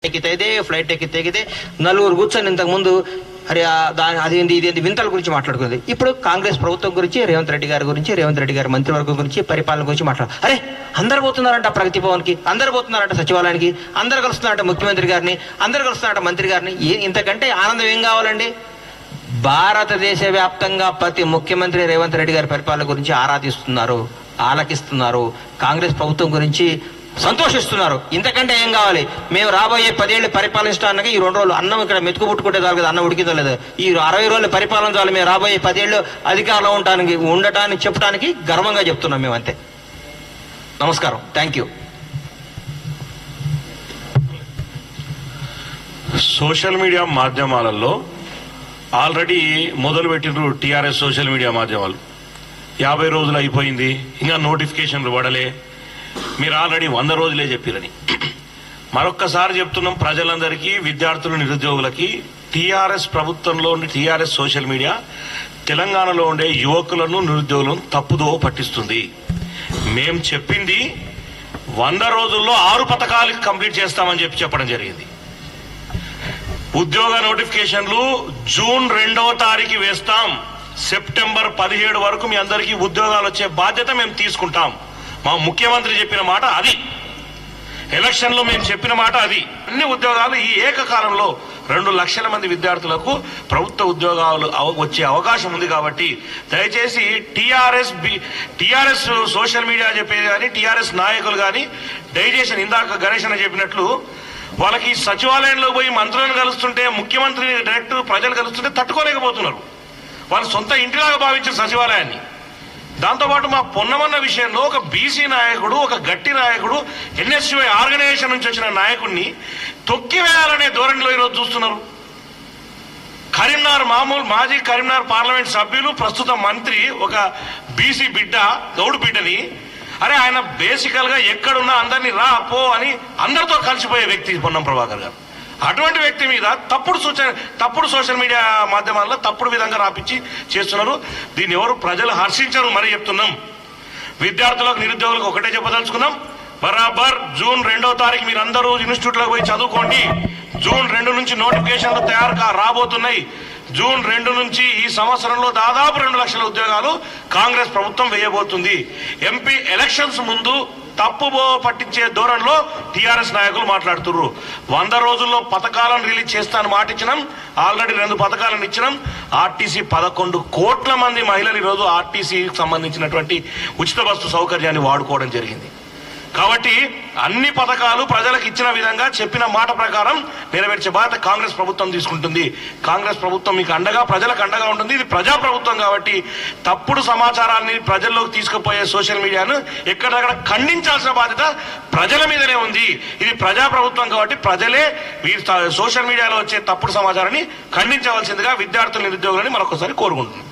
ఎక్కితే ఫ్లైట్ ఎక్కితే నలుగురు కూర్చొని ఇంతకుముందు అరే అదేంది ఇదేంది వింతల గురించి మాట్లాడుకుంది. ఇప్పుడు కాంగ్రెస్ ప్రభుత్వం గురించి, రేవంత్ రెడ్డి గారి మంత్రివర్గం గురించి, పరిపాలన గురించి అరే అందరు పోతున్నారంట ప్రగతి భవన్కి, అందరు పోతున్నారంట సచివాలయానికి, అందరు కలుస్తున్నారంట ముఖ్యమంత్రి గారిని, అందరు కలుస్తున్నారంట మంత్రి గారిని. ఇంతకంటే ఆనందం ఏం కావాలండి? భారతదేశ వ్యాప్తంగా ప్రతి ముఖ్యమంత్రి రేవంత్ రెడ్డి గారి పరిపాలన గురించి ఆరాధిస్తున్నారు, ఆలకిస్తున్నారు, కాంగ్రెస్ ప్రభుత్వం గురించి సంతోషిస్తున్నారు. ఇంతకంటే ఏం కావాలి? మేము రాబోయే 10 ఏళ్ళు పరిపాలించడానికి ఈ 2 రోజులు అన్నం ఇక్కడ మెతుకు పుట్టుకుంటే చాలు కదా, అన్నం ఉడికిందో లేదు, ఈ 60 రోజులు పరిపాలన చాలు. మేము రాబోయే 10 ఏళ్ళు అధికారంలో ఉండటానికి చెప్పడానికి గర్వంగా చెప్తున్నాం మేము, అంతే. నమస్కారం, థ్యాంక్ యూ. సోషల్ మీడియా మాధ్యమాలలో ఆల్రెడీ మొదలుపెట్టినారు టీఆర్ఎస్ సోషల్ మీడియా మాధ్యమాలు. 50 రోజులు అయిపోయింది, ఇంకా నోటిఫికేషన్లు పడలే, మీరు ఆల్రెడీ 100 రోజులే చెప్పిరని. మరొక్కసారి చెప్తున్నాం ప్రజలందరికీ, విద్యార్థులు, నిరుద్యోగులకి, టీఆర్ఎస్ ప్రభుత్వంలో ఉండే టీఆర్ఎస్ సోషల్ మీడియా తెలంగాణలో ఉండే యువకులను, నిరుద్యోగులను తప్పుదో పట్టిస్తుంది. మేం చెప్పింది 100 రోజుల్లో 6 పథకాలు కంప్లీట్ చేస్తామని చెప్పడం జరిగింది. ఉద్యోగ నోటిఫికేషన్లు జూన్ 2వ తారీఖు వేస్తాం, సెప్టెంబర్ 17 వరకు మీ అందరికీ ఉద్యోగాలు వచ్చే బాధ్యత మేము తీసుకుంటాం. మా ముఖ్యమంత్రి చెప్పిన మాట అది, ఎలక్షన్ లో మేము చెప్పిన మాట అది. అన్ని ఉద్యోగాలు ఈ ఏకకాలంలో 2 లక్షల మంది విద్యార్థులకు ప్రభుత్వ ఉద్యోగాలు వచ్చే అవకాశం ఉంది. కాబట్టి దయచేసి టీఆర్ఎస్ సోషల్ మీడియా చెప్పేది కానీ, టీఆర్ఎస్ నాయకులు కానీ దయచేసి ఇందాక గణేష్ అని చెప్పినట్లు వాళ్ళకి సచివాలయంలో పోయి మంత్రులను కలుస్తుంటే, ముఖ్యమంత్రిని డైరెక్ట్ ప్రజలు కలుస్తుంటే తట్టుకోలేకపోతున్నారు. వాళ్ళు సొంత ఇంటిలాగా భావించారు సచివాలయాన్ని. దాంతోపాటు మా పొన్నమన్న విషయంలో ఒక బీసీ నాయకుడు, ఒక గట్టి నాయకుడు, ఎన్ఎస్యుఐ ఆర్గనైజేషన్ నుంచి వచ్చిన నాయకుడిని తొక్కివేయాలనే ధోరణిలో ఈరోజు చూస్తున్నారు. మాజీ కరీంనగర్ పార్లమెంట్ సభ్యులు, ప్రస్తుత మంత్రి, ఒక బీసీ బిడ్డ, గౌడు బిడ్డని, అరే ఆయన బేసికల్ గా ఎక్కడున్నా అందరినీ రా పో అని అందరితో కలిసిపోయే వ్యక్తి పొన్నం ప్రభాకర్ గారు. అటువంటి వ్యక్తి మీద తప్పుడు సోషల్ మీడియా మాధ్యమాల్లో తప్పుడు విధంగా రాపించి చేస్తున్నారు. దీన్ని ఎవరు ప్రజలు హర్షించరు. మరి చెప్తున్నాం, విద్యార్థులకు, నిరుద్యోగులకు ఒకటే చెప్పదలుచుకున్నాం, బరాబర్ జూన్ 2వ తారీఖు మీరు అందరూ ఇన్స్టిట్యూట్లకు పోయి చదువుకోండి. జూన్ 2 నుంచి నోటిఫికేషన్లు రాబోతున్నాయి. జూన్ 2 నుంచి ఈ సంవత్సరంలో దాదాపు 2 లక్షల ఉద్యోగాలు కాంగ్రెస్ ప్రభుత్వం వేయబోతుంది. ఎంపీ ఎలక్షన్స్ ముందు తప్పుబో పట్టించే ధోరణిలో టీఆర్ఎస్ నాయకులు మాట్లాడుతున్నారు. 100 రోజుల్లో పథకాలను రిలీజ్ చేస్తాను మాట ఇచ్చినాం, ఆల్రెడీ 2 పథకాలను ఇచ్చినాం. ఆర్టీసీ 11 కోట్ల మంది మహిళలు ఈరోజు ఆర్టీసీకి సంబంధించినటువంటి ఉచిత బస్సు సౌకర్యాన్ని వాడుకోవడం జరిగింది. కాబట్టి అన్ని పథకాలు ప్రజలకు ఇచ్చిన విధంగా చెప్పిన మాట ప్రకారం నెరవేర్చే బాధ్యత కాంగ్రెస్ ప్రభుత్వం తీసుకుంటుంది. కాంగ్రెస్ ప్రభుత్వం మీకు అండగా, ప్రజలకు అండగా ఉంటుంది. ఇది ప్రజా ప్రభుత్వం కాబట్టి తప్పుడు సమాచారాన్ని ప్రజల్లోకి తీసుకుపోయే సోషల్ మీడియాను ఎక్కడక్కడ ఖండించాల్సిన బాధ్యత ప్రజల మీదనే ఉంది. ఇది ప్రజా ప్రభుత్వం కాబట్టి ప్రజలే సోషల్ మీడియాలో వచ్చే తప్పుడు సమాచారాన్ని ఖండించవలసిందిగా విద్యార్థులు, నిరుద్యోగులని మరొకసారి కోరుకుంటున్నాం.